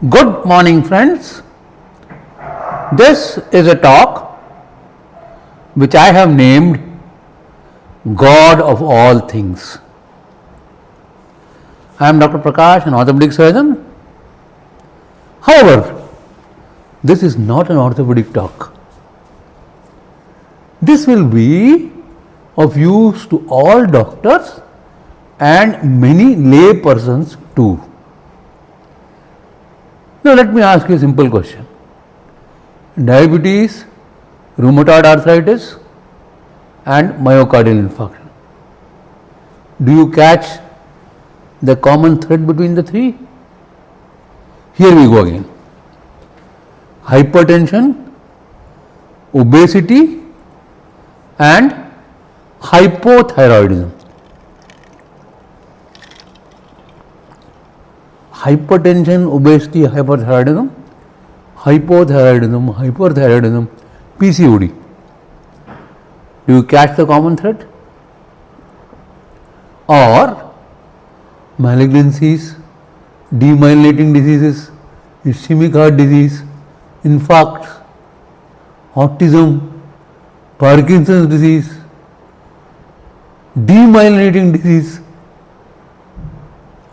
Good morning, friends. This is a talk which I have named God of all things. I am Dr. Prakash, an orthopedic surgeon. However, this is not an orthopedic talk. This will be of use to all doctors and many lay persons too. Now let me ask you a simple question. Diabetes, rheumatoid arthritis and myocardial infarction. Do you catch the common thread between the three? Here we go again. Hypertension, obesity and hypothyroidism. Hypertension, obesity, hyperthyroidism, hyperthyroidism, PCOD. Do you catch the common thread? Or malignancies, demyelinating diseases, ischemic heart disease, infarcts, autism, Parkinson's disease, demyelinating disease.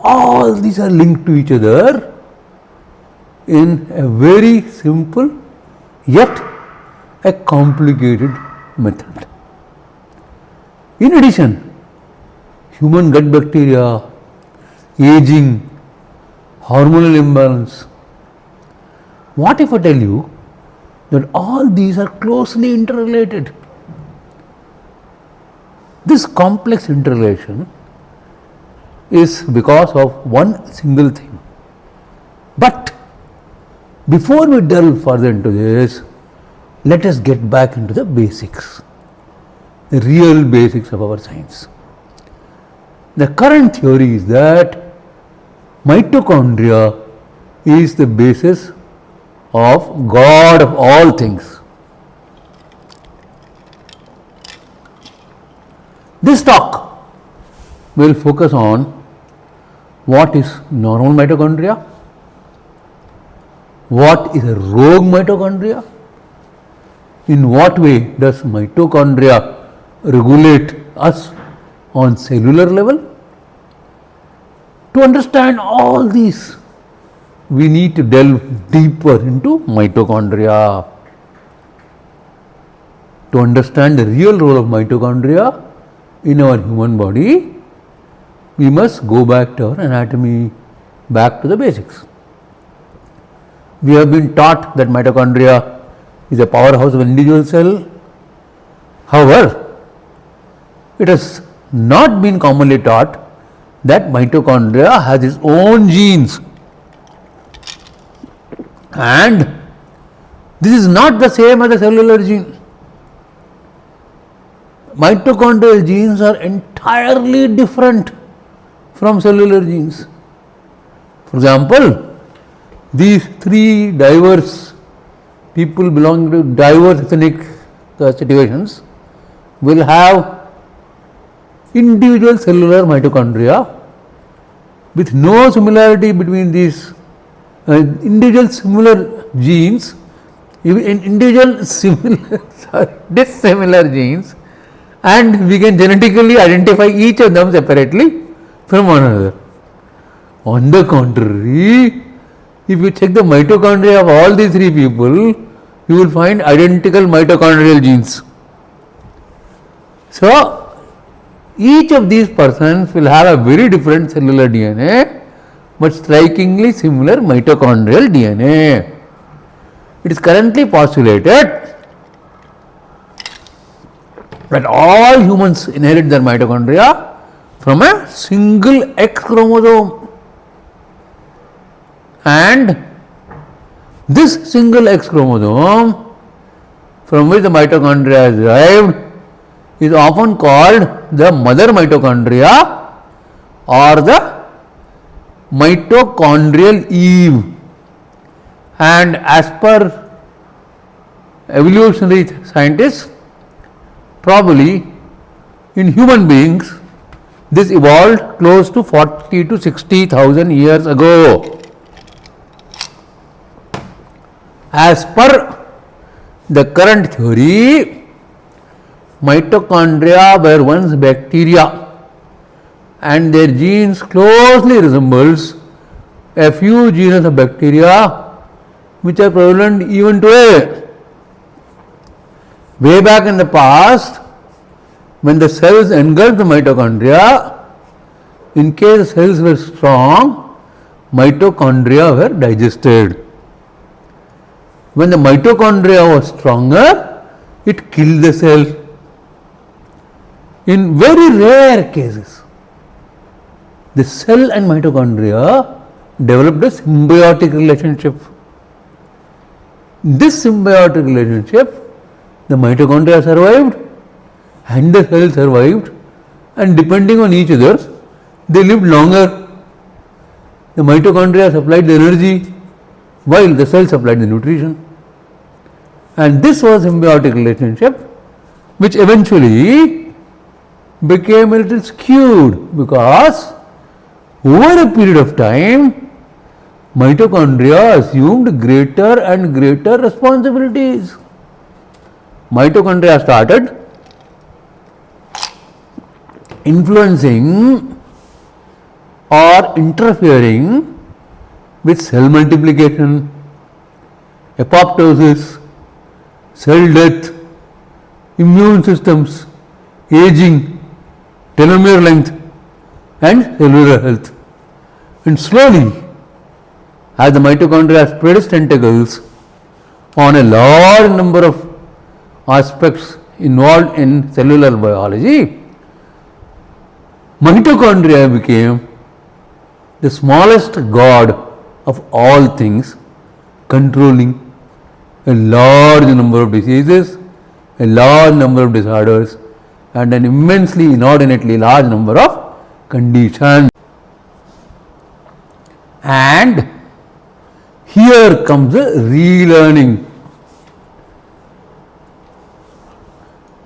All these are linked to each other in a very simple yet a complicated method. In addition, human gut bacteria, aging, hormonal imbalance. What if I tell you that all these are closely interrelated? This complex interrelation is because of one single thing. But before we delve further into this, let us get back into the basics, the real basics of our science. The current theory is that mitochondria is the basis of God of all things. This talk will focus on what is normal mitochondria, what is a rogue mitochondria, in what way does mitochondria regulate us on cellular level. To understand all these, we need to delve deeper into mitochondria. To understand the real role of mitochondria in our human body, we must go back to our anatomy, back to the basics. We have been taught that mitochondria is a powerhouse of an individual cell. However, it has not been commonly taught that mitochondria has its own genes. And this is not the same as the cellular gene. Mitochondrial genes are entirely different from cellular genes. For example, these three diverse people belonging to diverse ethnic situations will have individual cellular mitochondria with no similarity between these individual similar genes, individual dissimilar genes, and we can genetically identify each of them separately from one another. On the contrary, if you check the mitochondria of all these three people, you will find identical mitochondrial genes. So, each of these persons will have a very different cellular DNA, but strikingly similar mitochondrial DNA. It is currently postulated that all humans inherit their mitochondria from a single X chromosome, and this single X chromosome from which the mitochondria is derived is often called the mother mitochondria or the mitochondrial Eve. And as per evolutionary scientists, probably in human beings this evolved close to 40 to 60,000 years ago. As per the current theory, mitochondria were once bacteria and their genes closely resembles a few genus of bacteria which are prevalent even today. Way back in the past, when the cells engulfed the mitochondria, in case the cells were strong, mitochondria were digested. When the mitochondria was stronger, it killed the cell. In very rare cases, the cell and mitochondria developed a symbiotic relationship. This symbiotic relationship, the mitochondria survived and the cell survived, and depending on each other, they lived longer. The mitochondria supplied the energy while the cell supplied the nutrition. And this was a symbiotic relationship which eventually became a little skewed because over a period of time, mitochondria assumed greater and greater responsibilities. Mitochondria started influencing or interfering with cell multiplication, apoptosis, cell death, immune systems, aging, telomere length and cellular health. And slowly, as the mitochondria spread its tentacles on a large number of aspects involved in cellular biology, mitochondria became the smallest god of all things, controlling a large number of diseases, a large number of disorders and an immensely, inordinately large number of conditions. And here comes the relearning.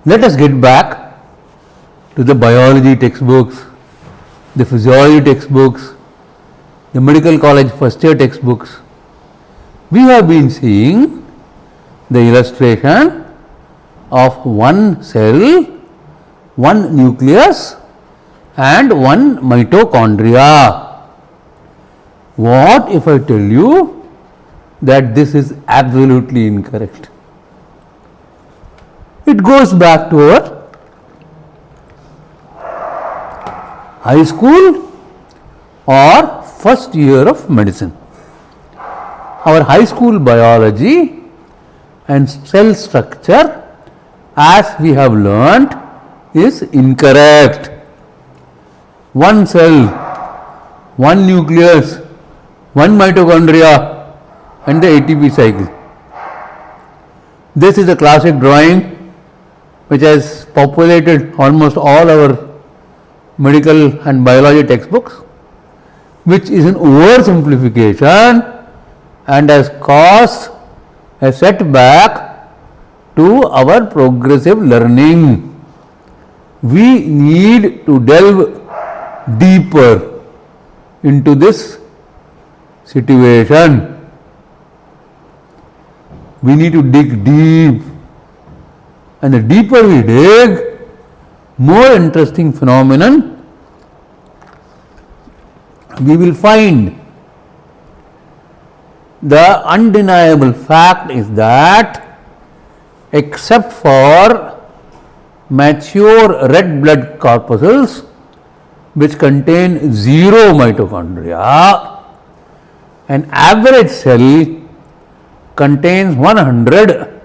Let us get back to the biology textbooks, the physiology textbooks, the medical college first year textbooks. We have been seeing the illustration of one cell, one nucleus and one mitochondria. What if I tell you that this is absolutely incorrect? It goes back to our high school or first year of medicine. Our high school biology and cell structure, as we have learnt, is incorrect. One cell, one nucleus, one mitochondria and the ATP cycle. This is a classic drawing which has populated almost all our medical and biology textbooks, which is an oversimplification and has caused a setback to our progressive learning. We need to delve deeper into this situation. We need to dig deep, and the deeper we dig, more interesting phenomenon we will find. The undeniable fact is that except for mature red blood corpuscles which contain 0 mitochondria, an average cell contains 100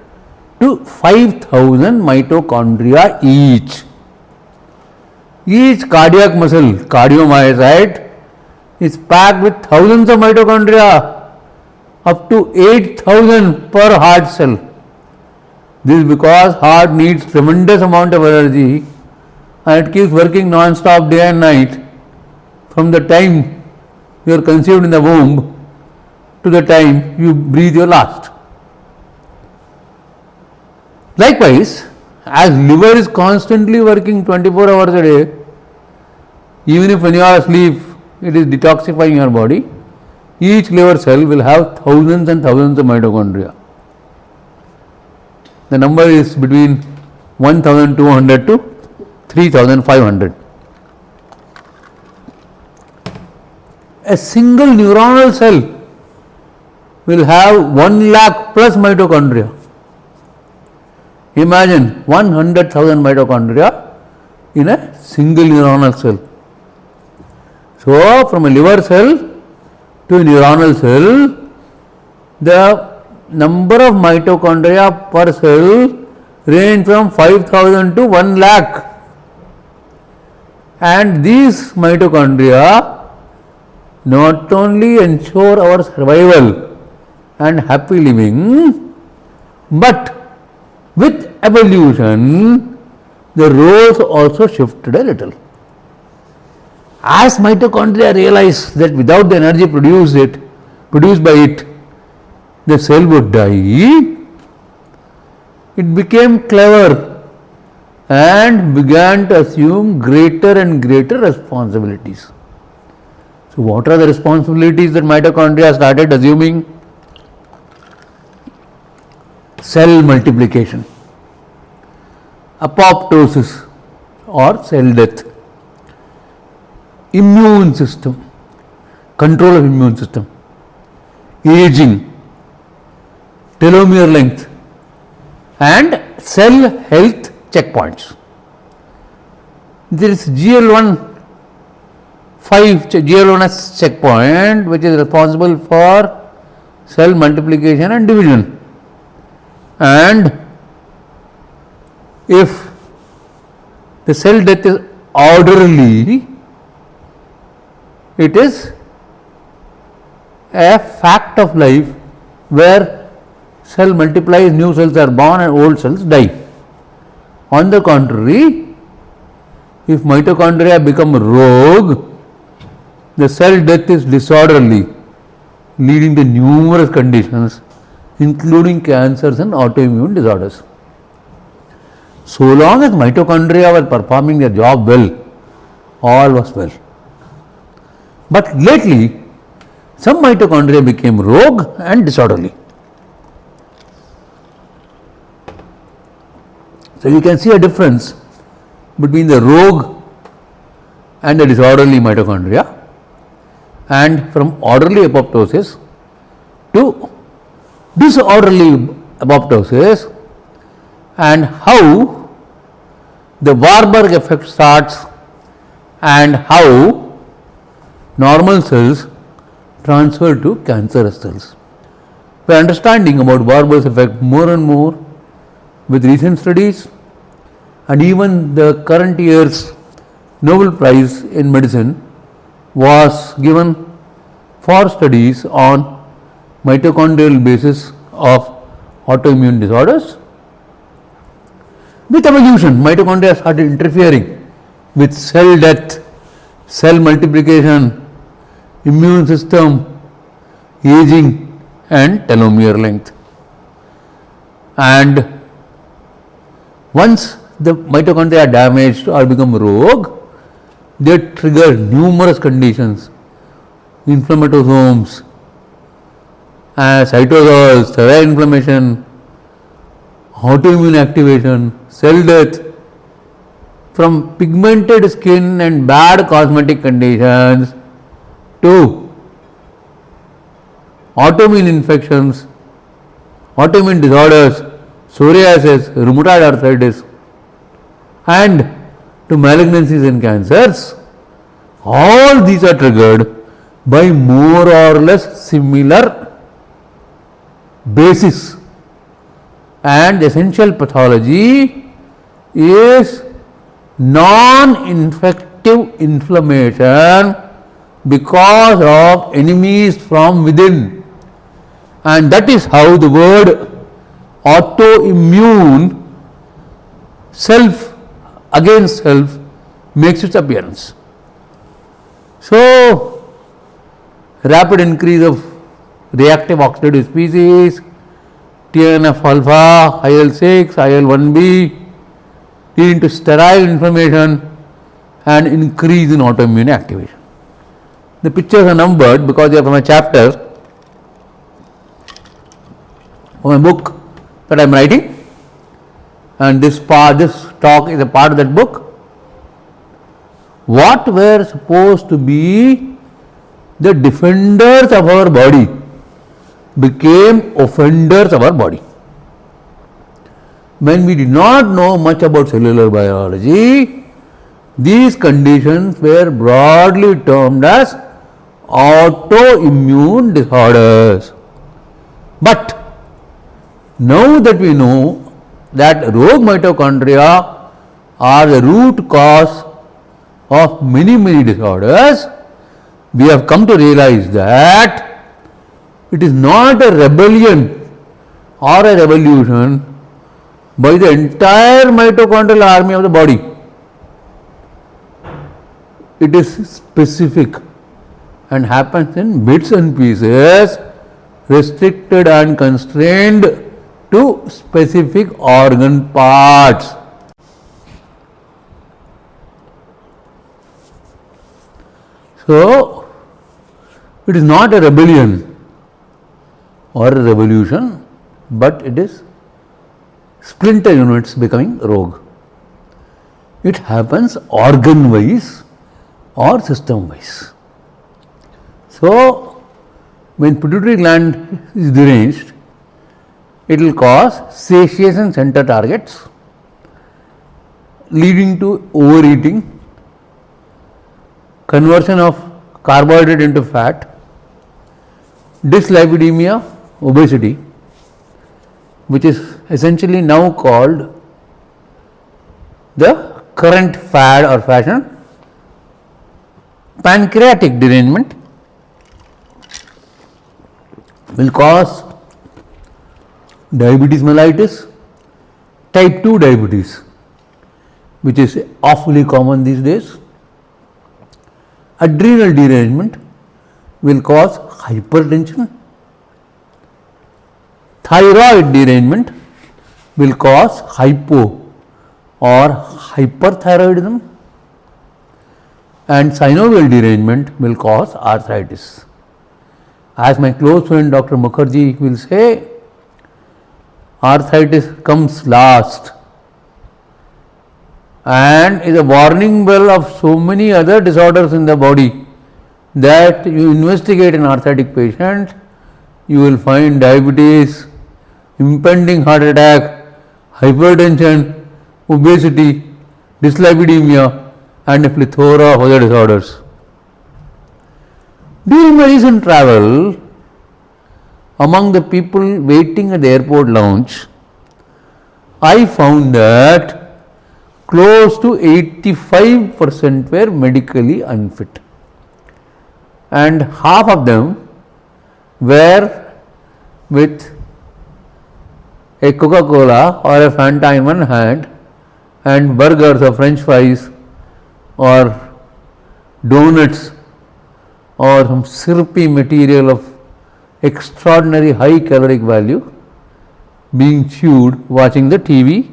to 5000 mitochondria each. Each cardiac muscle, cardiomyocyte, is packed with thousands of mitochondria, up to 8000 per heart cell. This is because heart needs tremendous amount of energy and it keeps working non-stop day and night from the time you are conceived in the womb to the time you breathe your last. Likewise, as liver is constantly working 24 hours a day, even if when you are asleep it is detoxifying your body, each liver cell will have thousands and thousands of mitochondria. The number is between 1200 to 3500. A single neuronal cell will have 1 lakh plus mitochondria. Imagine 100,000 mitochondria in a single neuronal cell. So, from a liver cell to a neuronal cell, the number of mitochondria per cell range from 5,000 to 1 lakh. And these mitochondria not only ensure our survival and happy living, but with evolution, the roles also shifted a little. As mitochondria realized that without the energy produced by it, the cell would die, it became clever and began to assume greater and greater responsibilities. So, what are the responsibilities that mitochondria started assuming? Cell multiplication, apoptosis or cell death, immune system, control of immune system, aging, telomere length, and cell health checkpoints. There is GL1S checkpoint, which is responsible for cell multiplication and division. And if the cell death is orderly, it is a fact of life where cell multiplies, new cells are born and old cells die. On the contrary, if mitochondria become rogue, the cell death is disorderly, leading to numerous conditions including cancers and autoimmune disorders. So long as mitochondria were performing their job well, all was well. But lately, some mitochondria became rogue and disorderly. So you can see a difference between the rogue and the disorderly mitochondria, and from orderly apoptosis to disorderly apoptosis, and how the Warburg effect starts and how normal cells transfer to cancerous cells. We are understanding about Warburg's effect more and more with recent studies, and even the current year's Nobel Prize in Medicine was given for studies on mitochondrial basis of autoimmune disorders. With evolution, mitochondria started interfering with cell death, cell multiplication, immune system, aging and telomere length. And once the mitochondria are damaged or become rogue, they trigger numerous conditions, inflammatosomes, cytosols, thyroid inflammation, autoimmune activation, cell death, from pigmented skin and bad cosmetic conditions to autoimmune infections, autoimmune disorders, psoriasis, rheumatoid arthritis, and to malignancies and cancers. All these are triggered by more or less similar basis, and the essential pathology is non-infective inflammation because of enemies from within, and that is how the word autoimmune, self against self, makes its appearance. So, rapid increase of reactive oxidative species, TNF alpha, IL-6, IL-1B, leading to sterile inflammation and increase in autoimmune activation. The pictures are numbered because they are from a chapter from a book that I am writing. and this talk is a part of that book. What were supposed to be the defenders of our body became offenders of our body. When we did not know much about cellular biology, these conditions were broadly termed as autoimmune disorders. But now that we know that rogue mitochondria are the root cause of many disorders, we have come to realize that it is not a rebellion or a revolution by the entire mitochondrial army of the body. It is specific and happens in bits and pieces, restricted and constrained to specific organ parts. So, it is not a rebellion or a revolution, but it is splinter units becoming rogue. It happens organ wise or system wise. So, when pituitary gland is deranged, it will cause satiation center targets, leading to overeating, conversion of carbohydrate into fat, dyslipidemia, obesity, which is essentially now called the current fad or fashion, pancreatic derangement will cause diabetes mellitus, type 2 diabetes, which is awfully common these days. Adrenal derangement will cause hypertension. Thyroid derangement will cause hypo or hyperthyroidism, and synovial derangement will cause arthritis. As my close friend Dr. Mukherjee will say, arthritis comes last and is a warning bell of so many other disorders in the body that you investigate an arthritic patient, you will find diabetes, impending heart attack, hypertension, obesity, dyslipidemia, and a plethora of other disorders. During my recent travel, among the people waiting at the airport lounge, I found that close to 85% were medically unfit, and half of them were with a Coca-Cola or a Fanta in one hand and burgers or French fries or donuts or some syrupy material of extraordinary high caloric value being chewed watching the TV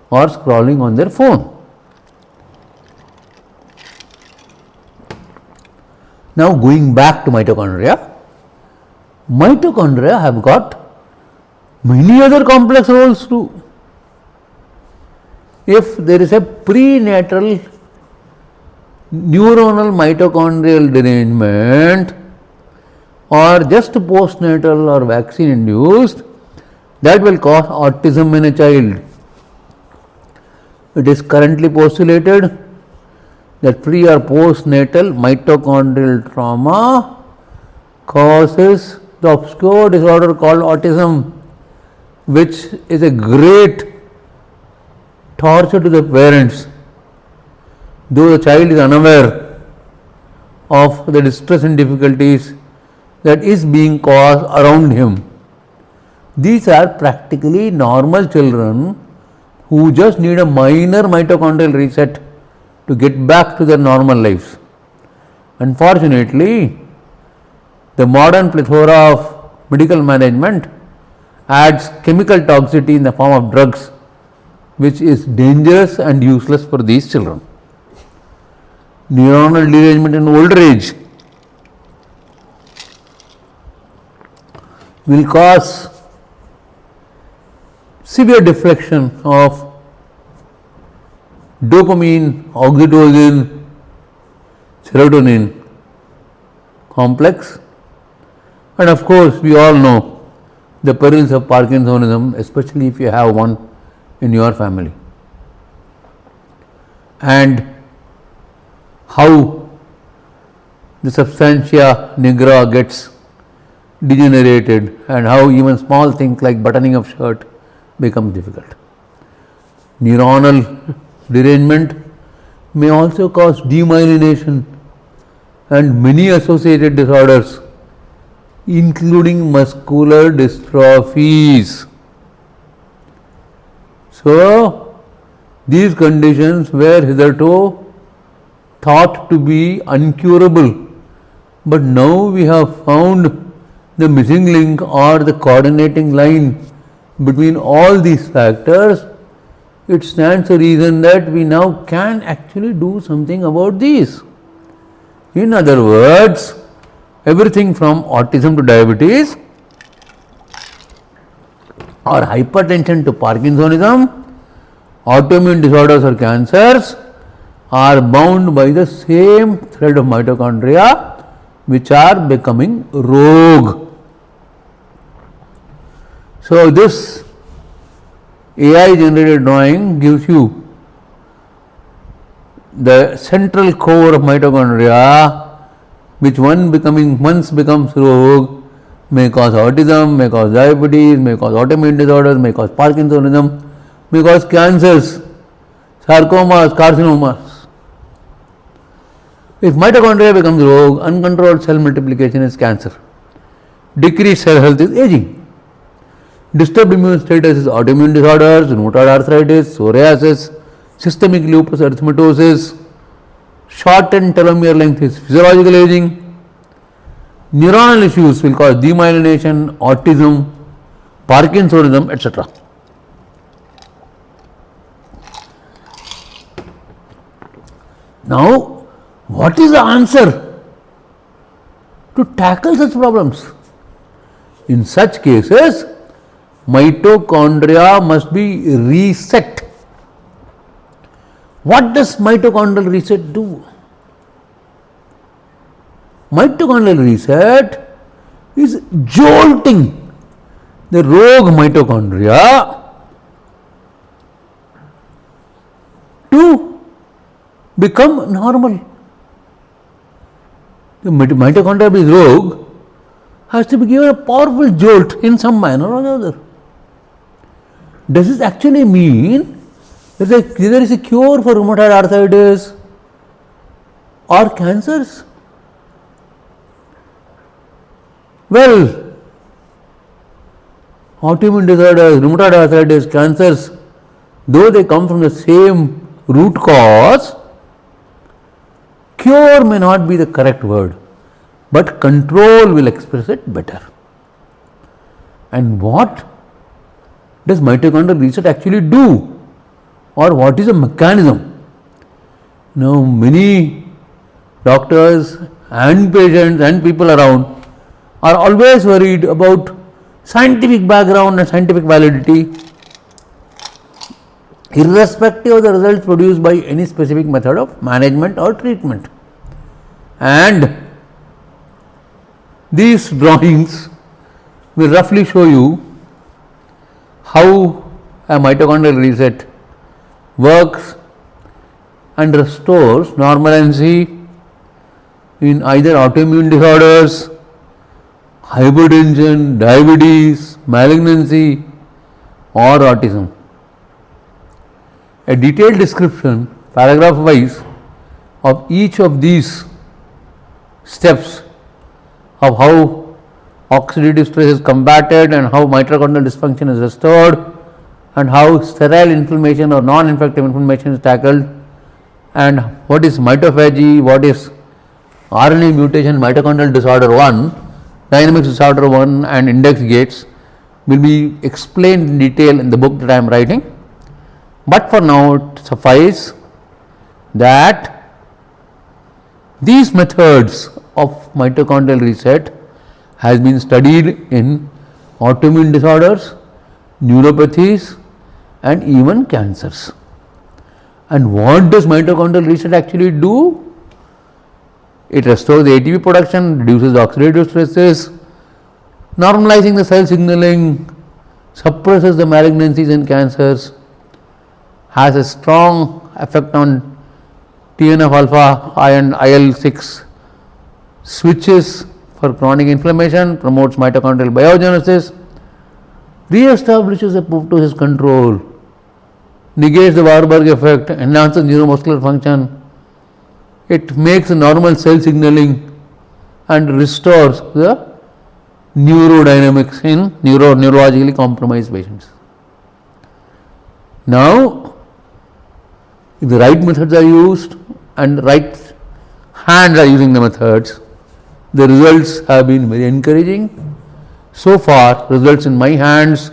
or scrolling on their phone. Now going back to mitochondria, mitochondria have got many other complex roles too. If there is a prenatal neuronal mitochondrial derangement or just postnatal or vaccine induced, that will cause autism in a child. It is currently postulated that pre or postnatal mitochondrial trauma causes the obscure disorder called autism, which is a great torture to the parents, though the child is unaware of the distress and difficulties that is being caused around him. These are practically normal children who just need a minor mitochondrial reset to get back to their normal lives. Unfortunately, the modern plethora of medical management adds chemical toxicity in the form of drugs, which is dangerous and useless for these children. Neuronal derangement in older age will cause severe deflection of dopamine, oxytocin, serotonin complex. And of course, we all know the perils of Parkinsonism, especially if you have one in your family, and how the substantia nigra gets degenerated, and how even small things like buttoning of shirt become difficult. Neuronal derangement may also cause demyelination and many associated disorders, including muscular dystrophies. So, these conditions were hitherto thought to be uncurable, but now we have found the missing link or the coordinating line between all these factors. It stands to reason that we now can actually do something about these. In other words, everything from autism to diabetes or hypertension to Parkinsonism, autoimmune disorders or cancers are bound by the same thread of mitochondria, which are becoming rogue. So, this AI generated drawing gives you the central core of mitochondria, which once becomes rogue, may cause autism, may cause diabetes, may cause autoimmune disorders, may cause Parkinsonism, may cause cancers, sarcomas, carcinomas. If mitochondria becomes rogue, uncontrolled cell multiplication is cancer. Decreased cell health is aging. Disturbed immune status is autoimmune disorders, rheumatoid arthritis, psoriasis, systemic lupus erythematosus. Shortened telomere length is physiological aging. Neuronal issues will cause demyelination, autism, Parkinsonism, etc. Now, what is the answer to tackle such problems? In such cases, mitochondria must be reset. What does mitochondrial reset do? Mitochondrial reset is jolting the rogue mitochondria to become normal. The mitochondria is rogue has to be given a powerful jolt in some manner or another. Does this actually mean that there is a cure for rheumatoid arthritis or cancers? Well, autoimmune disorders, rheumatoid arthritis, cancers, though they come from the same root cause, cure may not be the correct word, but control will express it better. And what does mitochondrial reset actually do? Or what is the mechanism? Now, many doctors and patients and people around are always worried about scientific background and scientific validity, irrespective of the results produced by any specific method of management or treatment. And these drawings will roughly show you how a mitochondrial reset works and restores normalcy in either autoimmune disorders, hypertension, diabetes, malignancy or autism. A detailed description, paragraph wise, of each of these steps of how oxidative stress is combated and how mitochondrial dysfunction is restored and how sterile inflammation or non-infective inflammation is tackled and what is mitophagy, what is RNA mutation, mitochondrial disorder 1, dynamics disorder 1 and index gates will be explained in detail in the book that I am writing. But for now it suffice that these methods of mitochondrial reset has been studied in autoimmune disorders, neuropathies and even cancers. And what does mitochondrial reset actually do? It restores the ATP production, reduces the oxidative stresses, normalizing the cell signaling, suppresses the malignancies and cancers, has a strong effect on TNF alpha and IL-6 switches for chronic inflammation, promotes mitochondrial biogenesis, re-establishes apoptosis control, negates the Warburg effect, enhances neuromuscular function. It makes normal cell signaling and restores the neurodynamics in neurologically compromised patients. Now, if the right methods are used and right hands are using the methods, the results have been very encouraging. So far, results in my hands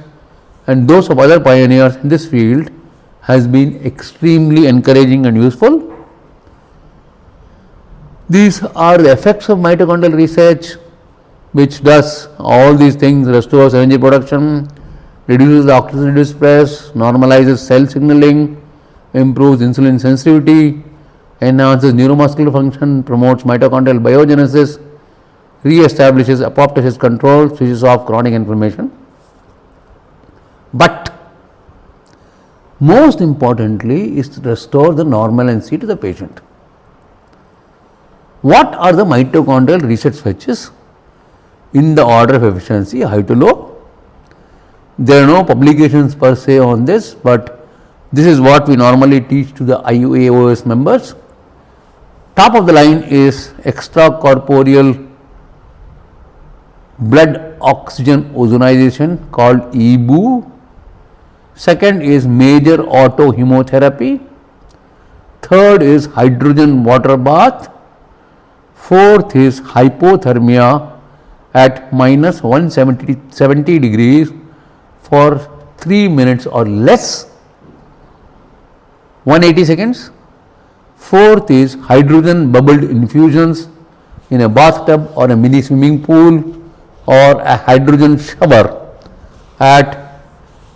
and those of other pioneers in this field has been extremely encouraging and useful. These are the effects of mitochondrial research, which does all these things: restores energy production, reduces the oxidative stress, normalizes cell signaling, improves insulin sensitivity, enhances neuromuscular function, promotes mitochondrial biogenesis, re-establishes apoptosis control, switches off chronic inflammation. But most importantly is to restore the normalcy to the patient. What are the mitochondrial reset switches in the order of efficiency, high to low? There are no publications per se on this, but this is what we normally teach to the IUAOS members. Top of the line is extracorporeal blood oxygen ozonization called EBOO. Second is major autohemotherapy. Third is hydrogen water bath. Fourth is hypothermia at minus 170 degrees for 3 minutes or less, 180 seconds. Fourth is hydrogen bubbled infusions in a bathtub or a mini swimming pool or a hydrogen shower at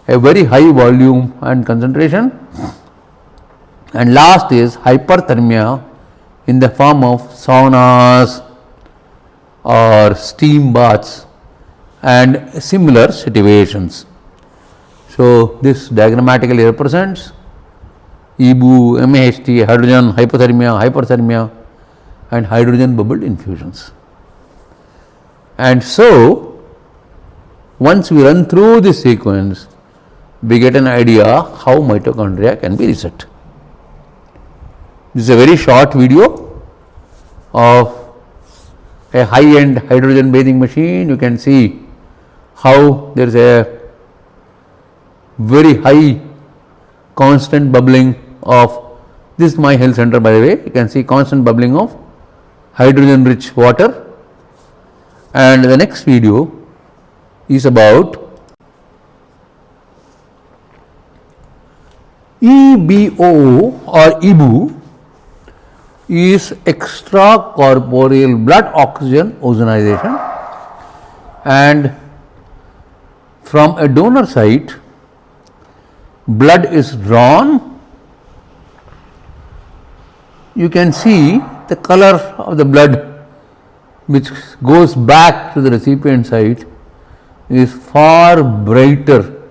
a very high volume and concentration. And last is hyperthermia in the form of saunas or steam baths and similar situations. So, this diagrammatically represents EBOO, MAHT, hydrogen, hypothermia, and hydrogen bubbled infusions. And so, once we run through this sequence, we get an idea how mitochondria can be reset. This is a very short video of a high-end hydrogen bathing machine. You can see how there is a very high constant bubbling of, this is my health center by the way, you can see constant bubbling of hydrogen rich water. And the next video is about EBO or EBOO is extracorporeal blood oxygen ozonization, and from a donor site blood is drawn. You can see the color of the blood which goes back to the recipient site is far brighter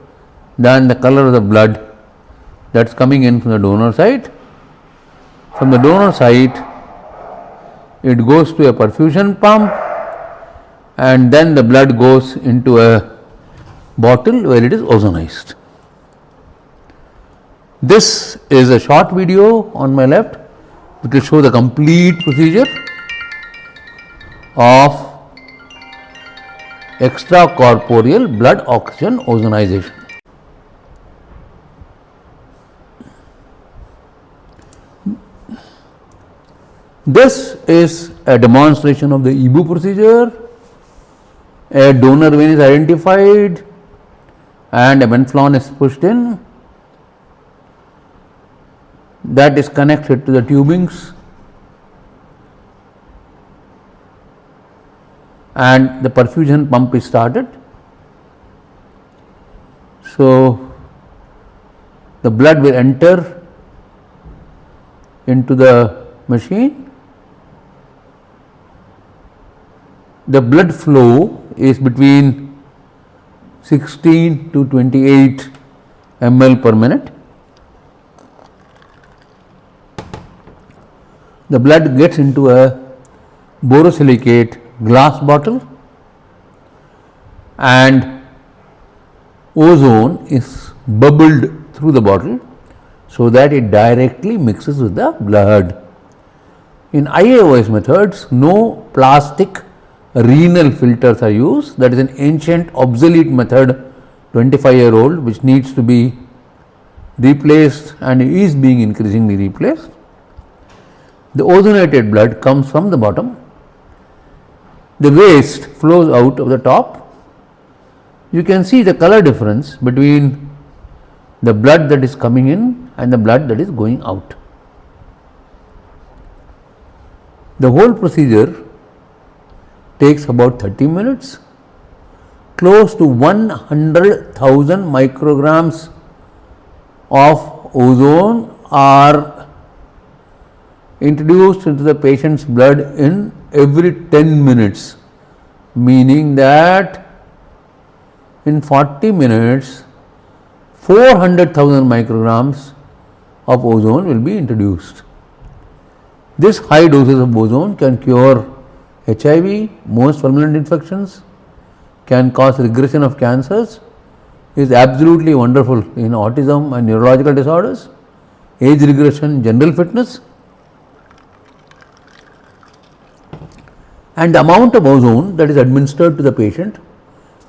than the color of the blood that's coming in from the donor site. From the donor site, it goes to a perfusion pump, and then the blood goes into a bottle where it is ozonized. This is a short video on my left which will show the complete procedure of extracorporeal blood oxygen ozonization. This is a demonstration of the EBOO procedure. A donor vein is identified and a venflon is pushed in. That is connected to the tubings and the perfusion pump is started. So, the blood will enter into the machine. The blood flow is between 16 to 28 ml per minute. The blood gets into a borosilicate glass bottle and ozone is bubbled through the bottle so that it directly mixes with the blood. In IAOS methods, no plastic renal filters are used. That is an ancient obsolete method, 25-year-old, which needs to be replaced and is being increasingly replaced. The ozonated blood comes from the bottom. The waste flows out of the top. You can see the color difference between the blood that is coming in and the blood that is going out. The whole procedure takes about 30 minutes. Close to 100,000 micrograms of ozone are introduced into the patient's blood in every 10 minutes, meaning that in 40 minutes 400,000 micrograms of ozone will be introduced. This high doses of ozone can cure HIV, most fulminant infections, can cause regression of cancers, is absolutely wonderful in autism and neurological disorders, age regression, general fitness. And the amount of ozone that is administered to the patient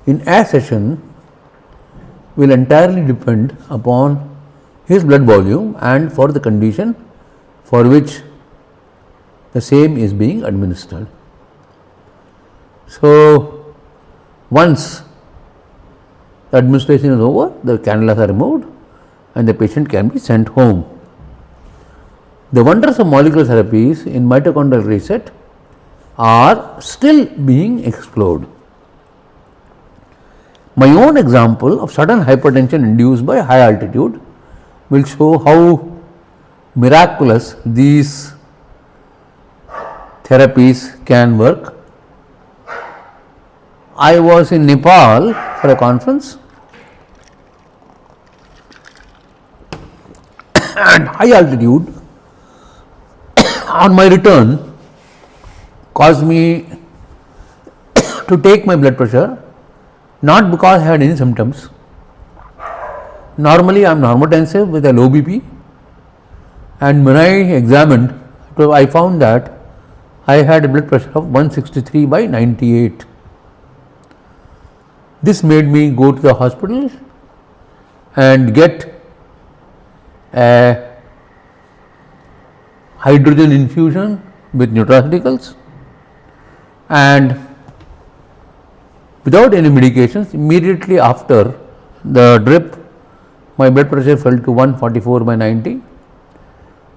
in a session will entirely depend upon his blood volume and for the condition for which the same is being administered. So, once the administration is over, the cannulas are removed and the patient can be sent home. The wonders of molecular therapies in mitochondrial reset are still being explored. My own example of sudden hypertension induced by high altitude will show how miraculous these therapies can work. I was in Nepal for a conference and high altitude on my return caused me to take my blood pressure, not because I had any symptoms. Normally I am normotensive with a low BP, and when I examined, I found that I had a blood pressure of 163 by 98. This made me go to the hospital and get a hydrogen infusion with nutraceuticals, and without any medications, immediately after the drip, my blood pressure fell to 144 by 90.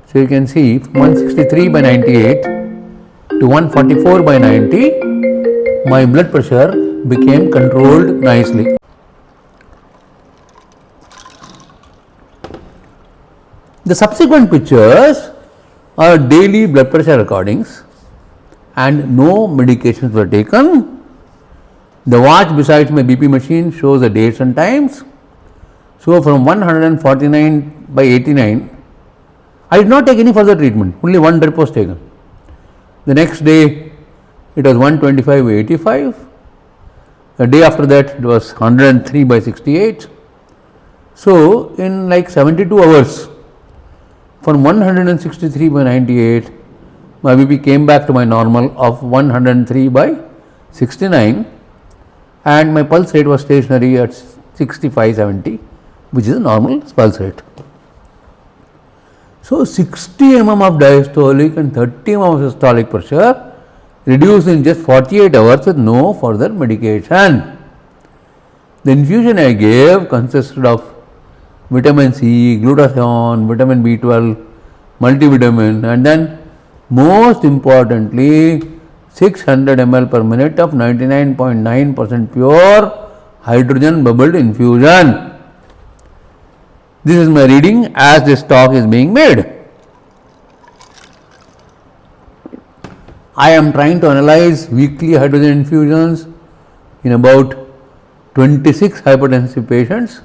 So you can see from 163 by 98 to 144 by 90, my blood pressure became controlled nicely. The subsequent pictures are daily blood pressure recordings and no medications were taken. The watch besides my BP machine shows the dates and times. So from 149 by 89, I did not take any further treatment, only one drip was taken. The next day it was 125 by 85. The day after that it was 103 by 68. So in like 72 hours, from 163 by 98, my BP came back to my normal of 103 by 69, and my pulse rate was stationary at 65-70, which is a normal pulse rate. So 60 mm of diastolic and 30 mm of systolic pressure reduced in just 48 hours with no further medication. The infusion I gave consisted of vitamin C, glutathione, vitamin B12, multivitamin, and then most importantly 600 ml per minute of 99.9% pure hydrogen bubbled infusion. This is my reading as this talk is being made. I am trying to analyze weekly hydrogen infusions in about 26 hypertensive patients,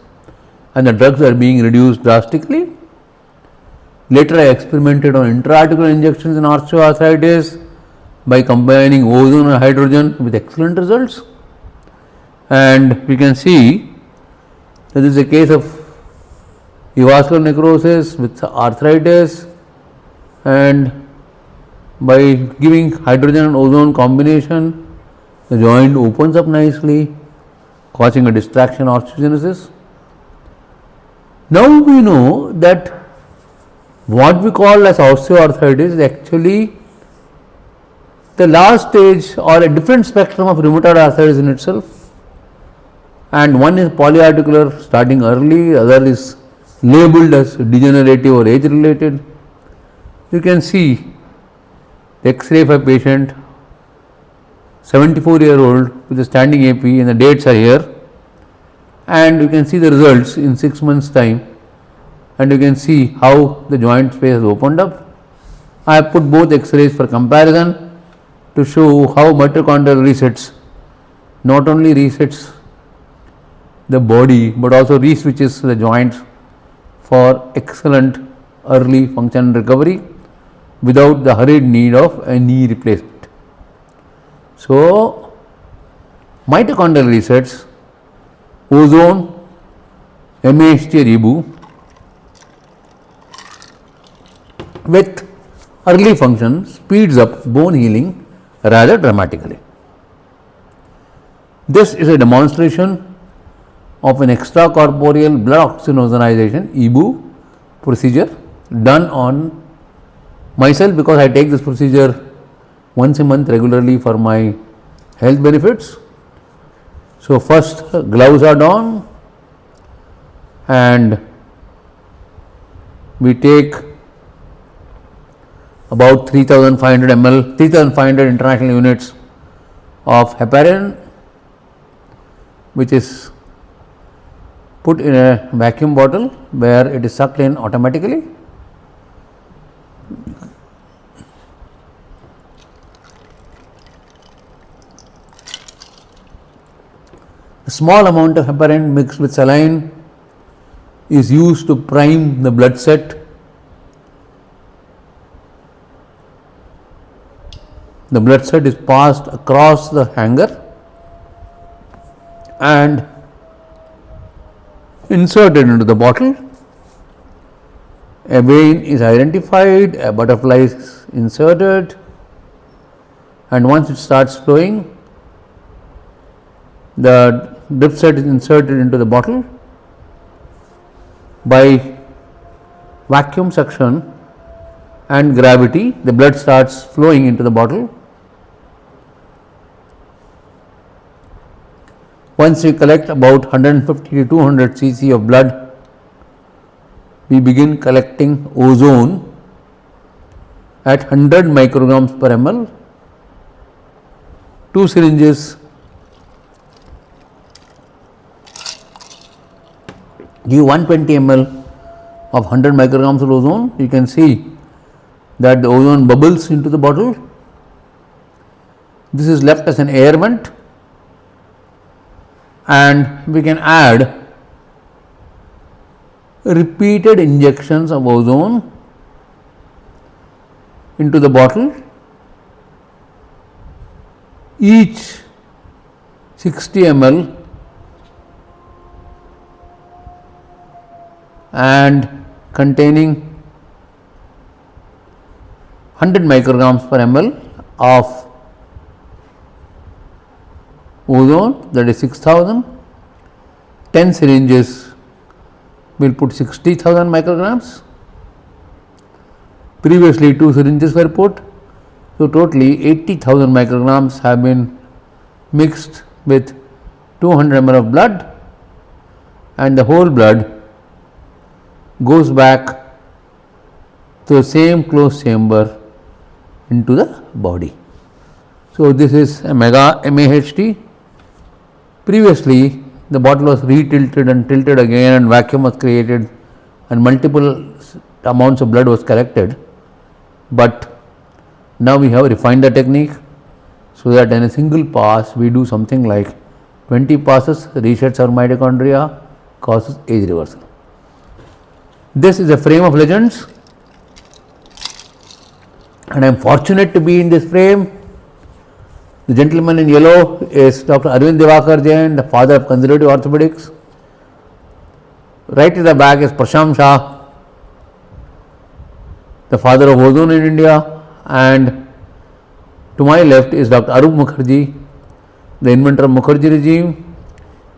and the drugs are being reduced drastically. Later I experimented on intra-articular injections in osteoarthritis by combining ozone and hydrogen with excellent results. And we can see that this is a case of avascular necrosis with arthritis, and by giving hydrogen and ozone combination, the joint opens up nicely, causing a distraction osteogenesis. Now we know that what we call as osteoarthritis is actually the last stage or a different spectrum of rheumatoid arthritis in itself, and one is polyarticular starting early, other is labeled as degenerative or age related. You can see the X-ray of a patient, 74-year-old with a standing AP, and the dates are here, and you can see the results in 6 months time, and you can see how the joint space has opened up. I have put both X-rays for comparison to show how mitochondrial resets not only resets the body but also re-switches the joints for excellent early function recovery without the hurried need of a knee replacement. So, mitochondrial resets, ozone, MAHT Rebu with early function speeds up bone healing rather dramatically. This is a demonstration of an extracorporeal blood oxygenation (EBU) procedure done on myself, because I take this procedure once a month regularly for my health benefits. So, first gloves are done and we take about 3500 ml, 3500 international units of heparin, which is put in a vacuum bottle where it is sucked in automatically. A small amount of heparin mixed with saline is used to prime the blood set. The blood set is passed across the hanger and inserted into the bottle. A vein is identified, a butterfly is inserted, and once it starts flowing, the drip set is inserted into the bottle. By vacuum suction and gravity, the blood starts flowing into the bottle. Once we collect about 150 to 200 cc of blood, we begin collecting ozone at 100 micrograms per ml. 2 syringes give 120 ml of 100 micrograms of ozone. You can see that the ozone bubbles into the bottle. This is left as an air vent, and we can add repeated injections of ozone into the bottle, each 60 ml, and containing 100 micrograms per ml of ozone, that is 6000. 10 syringes will put 60,000 micrograms. Previously 2 syringes were put, so totally 80,000 micrograms have been mixed with 200 ml of blood, and the whole blood goes back to the same closed chamber into the body. So, this is a mega MAHT. Previously, the bottle was retilted and tilted again, and vacuum was created and multiple amounts of blood was collected, but Now we have refined the technique so that in a single pass we do something like 20 passes, resets our mitochondria, causes age reversal. This is a frame of legends, and I am fortunate to be in this frame. The gentleman in yellow is Dr. Arvind Divakar Jain, the father of conservative orthopedics. Right at the back is Prashant Shah, the father of Ozone in India, and to my left is Dr. Arup Mukherjee, the inventor of Mukherjee regime,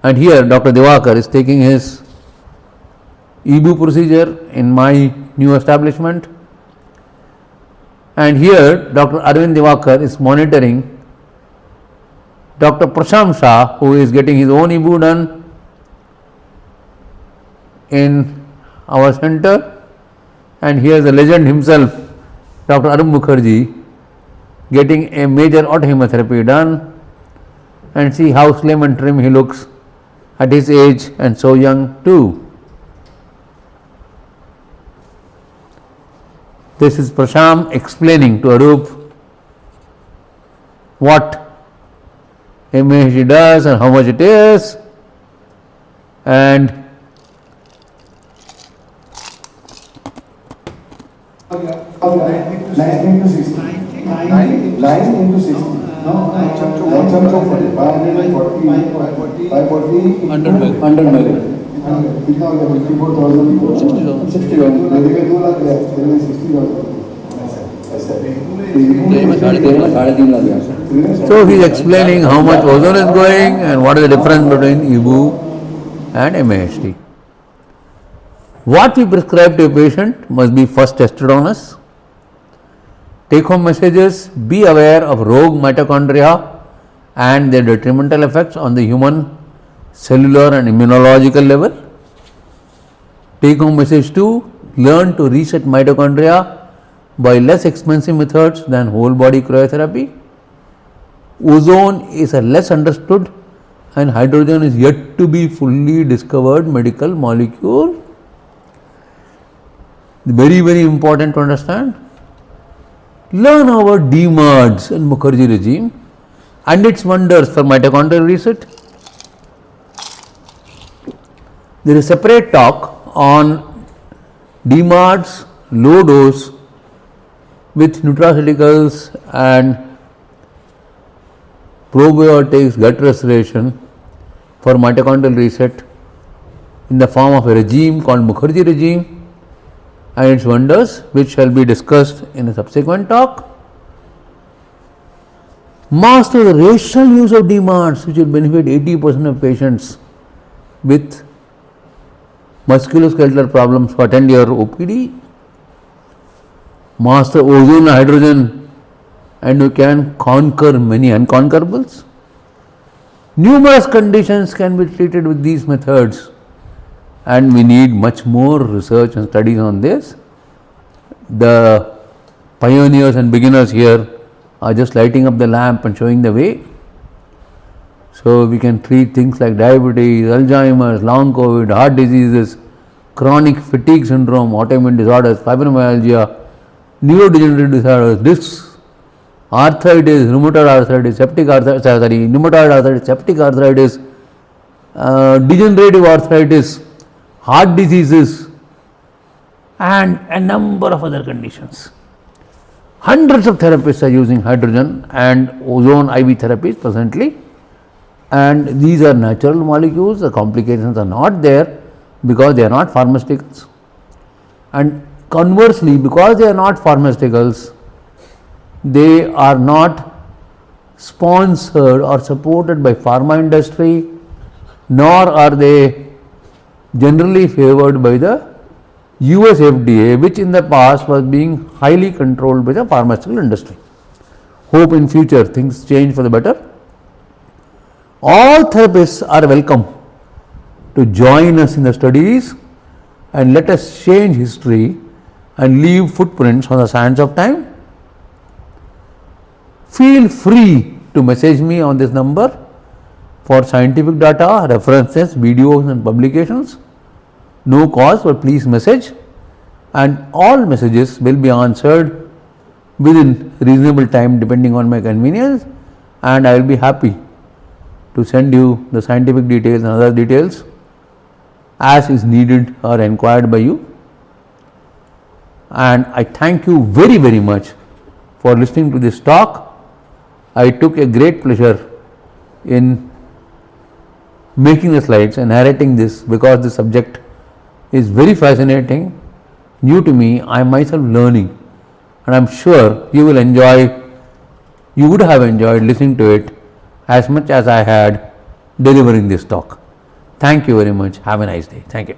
and here Dr. Divakar is taking his EBU procedure in my new establishment, and here Dr. Arvind Divakar is monitoring Dr. Prashant Shah, who is getting his own EBU done in our center, and here is the legend himself, Dr. Arup Mukherjee, getting a major autoimmune therapy done, and see how slim and trim he looks at his age and so young too. This is Prashant explaining to Arup what MHD does and how much it is, and Nine into 60. 9 into 60. No, 540. 100 million. कितना हो गया 54,000 60,000 देखिए 2 लाख है 60,000 So he is explaining how much ozone is going and what is the difference between EBU and MASD. What we prescribe to a patient must be first tested on us. Take home messages: be aware of rogue mitochondria and their detrimental effects on the human cellular and immunological level. Take home message 2: learn to reset mitochondria by less expensive methods than whole body cryotherapy. Ozone is a less understood and hydrogen is yet to be fully discovered medical molecule. Very, very important to understand. Learn our DMARDs and Mukherjee regime and its wonders for mitochondrial reset. There is a separate talk on DMARDs, low dose with nutraceuticals and probiotics, gut restoration for mitochondrial reset in the form of a regime called Mukherjee regime and its wonders, which shall be discussed in a subsequent talk. Master the rational use of DMARDs, which will benefit 80% of patients with musculoskeletal problems who attend your OPD. Master ozone and hydrogen, and you can conquer many unconquerables. Numerous conditions can be treated with these methods, and we need much more research and studies on this. The pioneers and beginners here are just lighting up the lamp and showing the way. So we can treat things like diabetes, Alzheimer's, long COVID, heart diseases, chronic fatigue syndrome, autoimmune disorders, fibromyalgia, neurodegenerative disorders, discs, arthritis, rheumatoid arthritis, septic arthritis, degenerative arthritis, heart diseases, and a number of other conditions. Hundreds of therapists are using hydrogen and ozone IV therapies presently, and these are natural molecules. The complications are not there because they are not pharmaceuticals, and conversely, because they are not pharmaceuticals, they are not sponsored or supported by pharma industry, nor are they generally favored by the US FDA, which in the past was being highly controlled by the pharmaceutical industry. Hope in future things change for the better. All therapists are welcome to join us in the studies and let us change history and leave footprints on the sands of time. Feel free to message me on this number for scientific data, references, videos and publications. No cost, but please message, and all messages will be answered within reasonable time depending on my convenience, and I will be happy to send you the scientific details and other details as is needed or inquired by you. And I thank you very, very much for listening to this talk. I took a great pleasure in making the slides and narrating this because the subject is very fascinating, new to me. I am myself learning, and I am sure you would have enjoyed listening to it as much as I had delivering this talk. Thank you very much. Have a nice day. Thank you.